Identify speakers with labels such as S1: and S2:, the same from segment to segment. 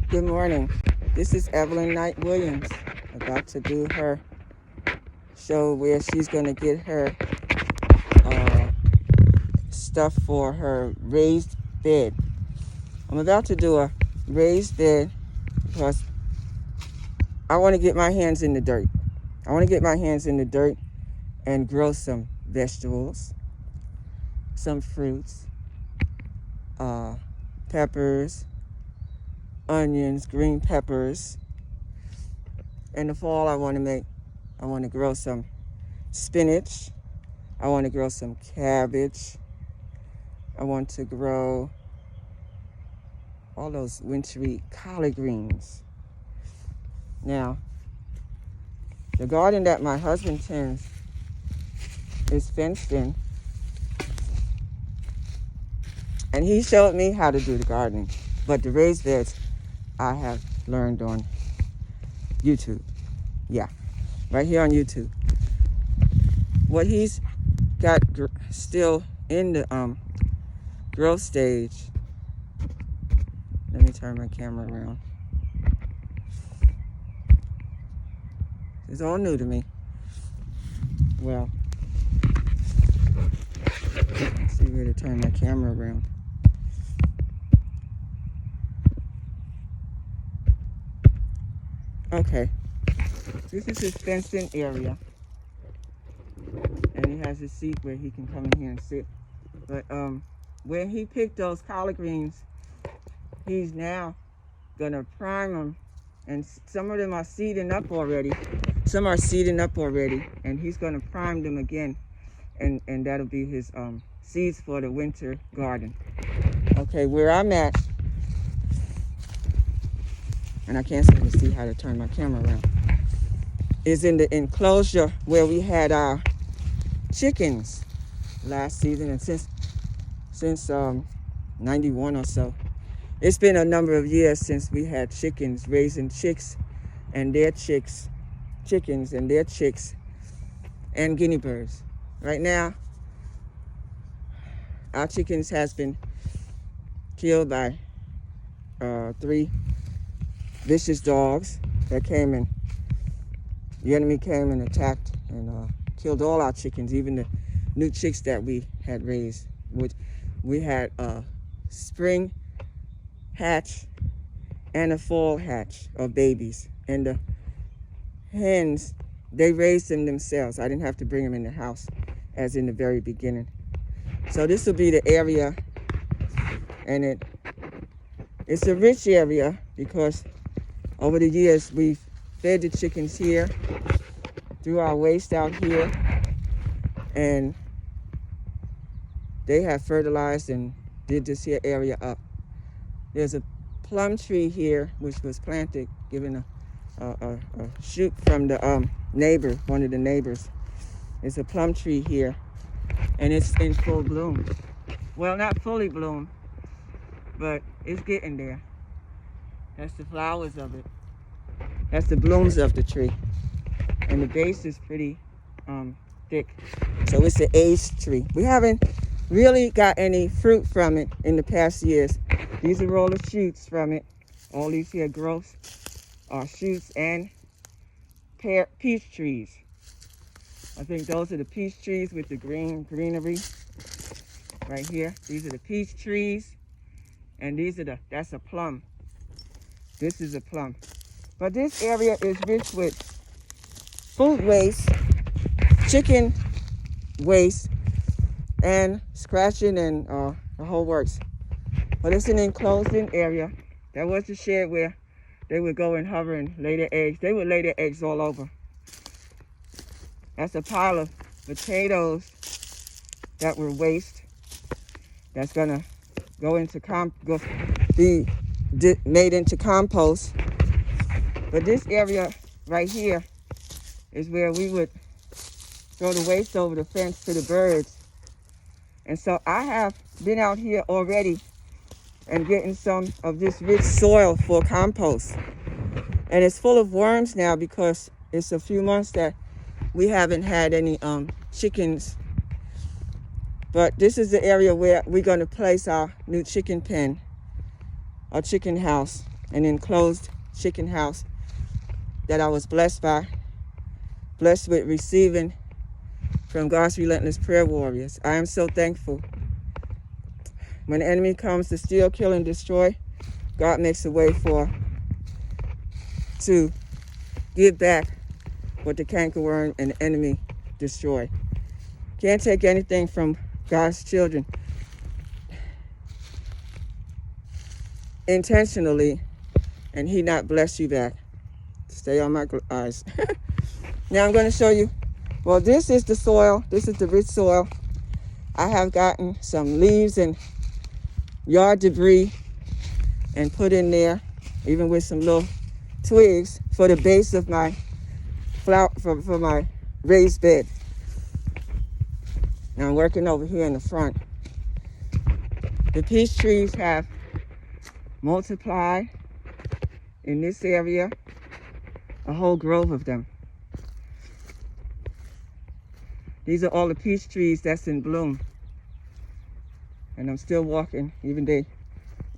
S1: Good morning. This is Evelyn Knight Williams about to do her show where she's going to get her uh, stuff for her raised bed. I'm about to do a raised bed because I want to get my hands in the dirt. I want to get my hands in the dirt and grow some vegetables, some fruits, peppers, onions, green peppers. In the fall, I want to grow some spinach. I want to grow some cabbage. I want to grow all those wintry collard greens. Now, the garden that my husband tends is fenced in. And he showed me how to do the gardening. But the raised beds, I have learned on YouTube. Yeah, right here on YouTube. What he's got still in the growth stage. Let me turn my camera around. It's all new to me. Well, let's see where to turn my camera around. Okay, this is his fenced-in area, and he has a seat where he can come in here and sit. But where he picked those collard greens, he's now gonna prime them, and some of them are seeding up already. Some are seeding up already, and he's gonna prime them again, and that'll be his seeds for the winter garden. Okay, where I'm at, and I can't seem to see how to turn my camera around, is in the enclosure where we had our chickens last season, and since 91 or so. It's been a number of years since we had chickens, raising chicks and their chicks, chickens and their chicks, and guinea birds. Right now, our chickens has been killed by 3 vicious dogs that came in. The enemy came and attacked and killed all our chickens, even the new chicks that we had raised. Which we had a spring hatch and a fall hatch of babies. And the hens, they raised them themselves. I didn't have to bring them in the house as in the very beginning. So this will be the area, and it's a rich area because over the years we've fed the chickens here, threw our waste out here, and they have fertilized and did this here area up. There's a plum tree here which was planted, given a shoot from the neighbor, one of the neighbors. There's a plum tree here, and it's in full bloom. Well, not fully bloom, but it's getting there. That's the flowers of it. That's the blooms of the tree. And the base is pretty thick. So it's an aged tree. We haven't really got any fruit from it in the past years. These are all the shoots from it. All these here growths are shoots and peach trees. I think those are the peach trees with the greenery right here. These are the peach trees, and that's a plum. This is a plum. But this area is rich with food waste, chicken waste, and scratching and the whole works. But it's an enclosed-in area. That was the shed where they would go and hover and lay their eggs. They would lay their eggs all over. That's a pile of potatoes that were waste. That's gonna be made into compost. But this area right here is where we would throw the waste over the fence to the birds. And so I have been out here already and getting some of this rich soil for compost. And it's full of worms now because it's a few months that we haven't had any chickens. But this is the area where we're going to place our new chicken pen, our chicken house. an enclosed chicken house that I was blessed with receiving from God's relentless prayer warriors. I am so thankful. When the enemy comes to steal, kill, and destroy, God makes a way to give back what the cankerworm and the enemy destroy. Can't take anything from God's children intentionally and he not bless you back. Stay on my eyes. Now I'm going to show you, well, this is the soil. This is the rich soil. I have gotten some leaves and yard debris and put in there, even with some little twigs for the base of my flower, for my raised bed. Now I'm working over here in the front. The peach trees have multiplied in this area, a whole grove of them. These are all the peach trees that's in bloom. And I'm still walking, even they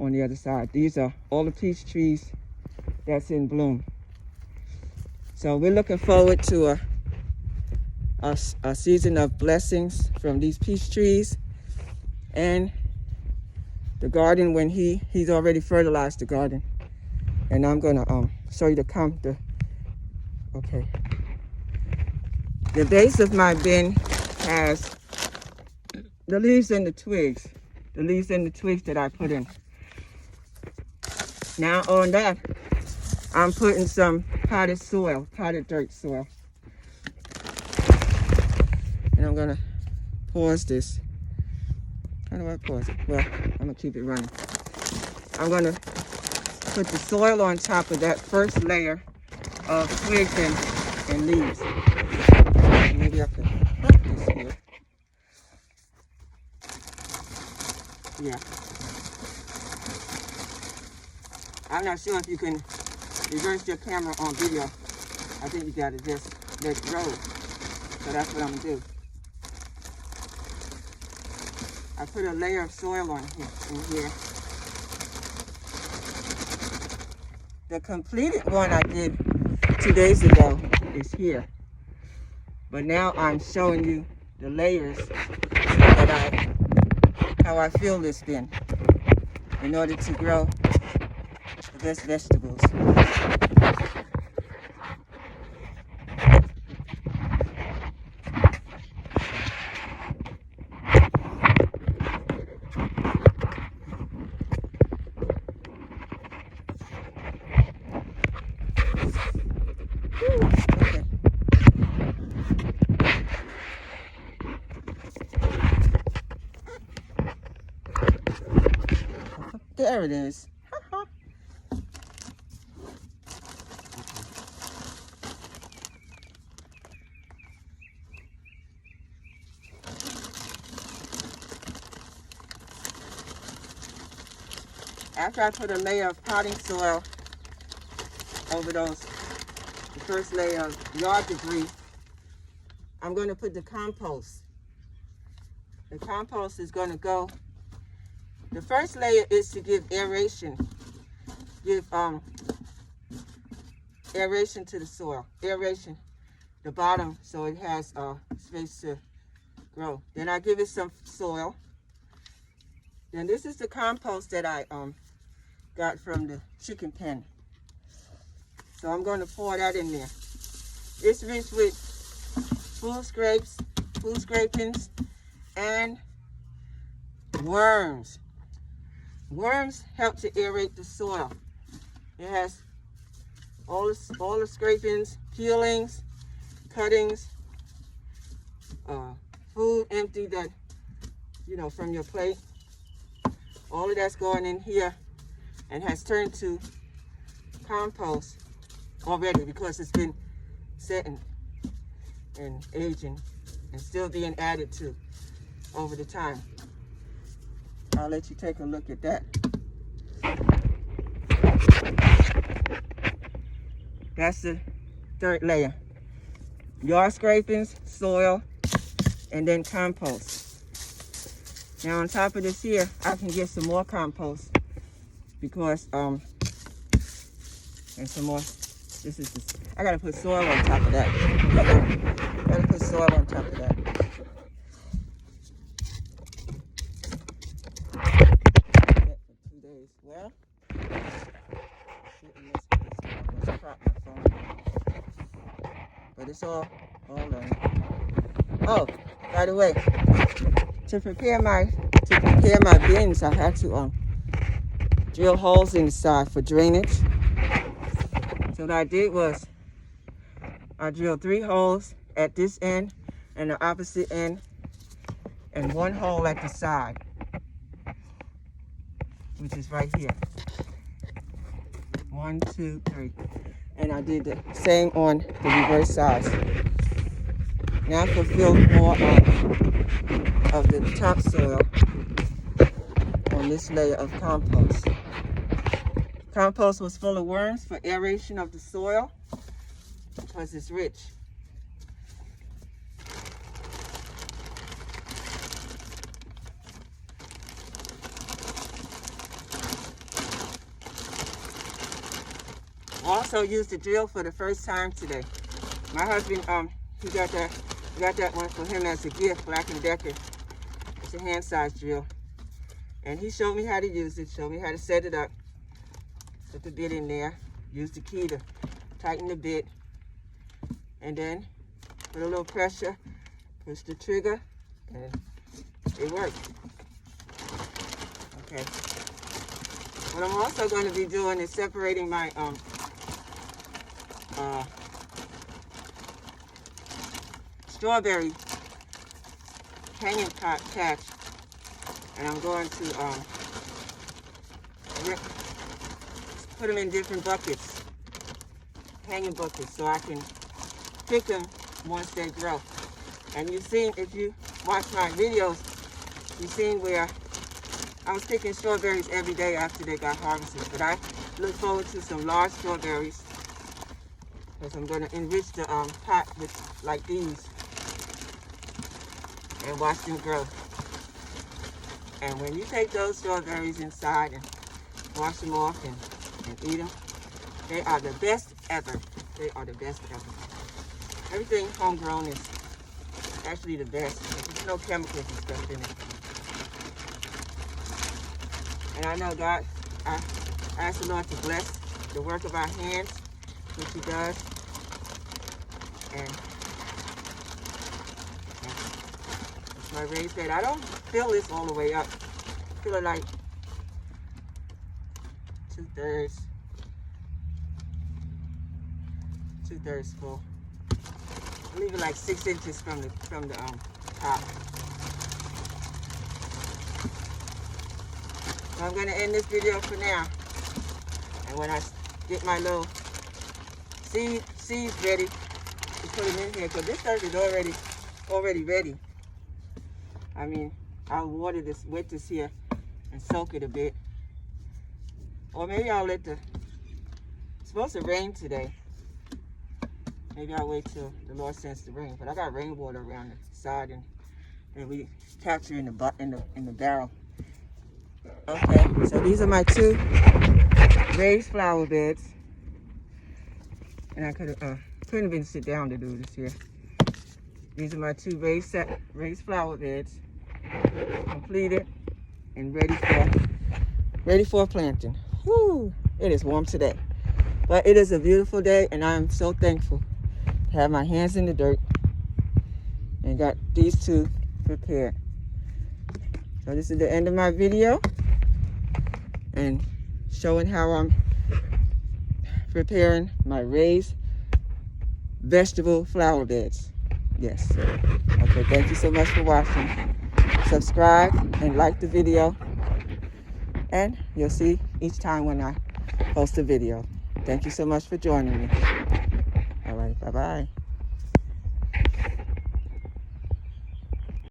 S1: on the other side. These are all the peach trees that's in bloom. So we're looking forward to a season of blessings from these peach trees and the garden when he's already fertilized the garden. And I'm gonna show you okay. The base of my bin has the leaves and the twigs. The leaves and the twigs that I put in. Now on that, I'm putting some potted dirt soil. And I'm gonna pause this. How do I pause it? Well, I'm gonna keep it running. I'm gonna put the soil on top of that first layer of twigs and leaves. Maybe I can put this here. Yeah. I'm not sure if you can reverse your camera on video. I think you gotta just let it roll. So that's what I'm gonna do. I put a layer of soil on here. The completed one I did 2 days ago is here. But now I'm showing you the layers that how I fill this bin in order to grow the best vegetables. Okay. There it is. After I put a layer of potting soil over the first layer of yard debris, I'm going to put the compost. The compost is going to go. The first layer is to give aeration. Give aeration to the soil. Aeration, the bottom, so it has space to grow. Then I give it some soil. Then this is the compost that I got from the chicken pen. So I'm going to pour that in there. It's rich with food scrapings, and worms. Worms help to aerate the soil. It has all the scrapings, peelings, cuttings, food empty that, from your plate. All of that's going in here and has turned to compost already because it's been setting and aging and still being added to over the time. I'll let you take a look at that. That's the third layer. Yard scrapings, soil, and then compost. Now on top of this here, I can get some more compost because And some more. This is this. I gotta put soil on top of that. Gotta put soil on top of that. That for 2 days. Well, shouldn't miss this crop my phone. But it's all on. Oh, by the way, to prepare my bins, I had to drill holes inside for drainage. So what I did was I drilled 3 holes at this end and the opposite end, and 1 hole at the side, which is right here. 1, 2, 3. And I did the same on the reverse side. Now I can fill more of the topsoil on this layer of compost. Compost was full of worms for aeration of the soil because it's rich. Also used the drill for the first time today. My husband, he got that one for him as a gift, Black & Decker. It's a hand-sized drill. And he showed me how to use it, showed me how to set it up. Put the bit in there, use the key to tighten the bit, and then put a little pressure, push the trigger, and it worked. Okay. What I'm also going to be doing is separating my strawberry hanging patch, and I'm going to put them in different buckets, hanging buckets, so I can pick them once they grow. And you've seen, if you watch my videos, you've seen where I was picking strawberries every day after they got harvested. But I look forward to some large strawberries, because I'm going to enrich the pot with like these and watch them grow. And when you take those strawberries inside and wash them off and eat them, they are the best ever. They are the best ever. Everything homegrown is actually the best. There's no chemicals and stuff in it. And I know God, I ask the Lord to bless the work of our hands, which He does. And that's my raised bed. I don't fill this all the way up. I feel it like 2/3 full. I leave it like 6 inches from the top. So I'm going to end this video for now. And when I get my little seeds ready to put them in here, because this stuff is already ready. I mean, I'll water this, wet this here, and soak it a bit. Or maybe I'll let it's supposed to rain today. Maybe I'll wait till the Lord sends the rain. But I got rainwater around the side, and we capture in the barrel. Okay, so these are my 2 raised flower beds. And I couldn't even sit down to do this here. These are my 2 raised flower beds, completed and ready for planting. Woo! It is warm today, but it is a beautiful day, and I am so thankful to have my hands in the dirt and got these 2 prepared. So this is the end of my video, and showing how I'm preparing my raised vegetable flower beds. Yes. Okay, thank you so much for watching. Subscribe and like the video, and you'll see each time when I post a video. Thank you so much for joining me. All right, bye-bye.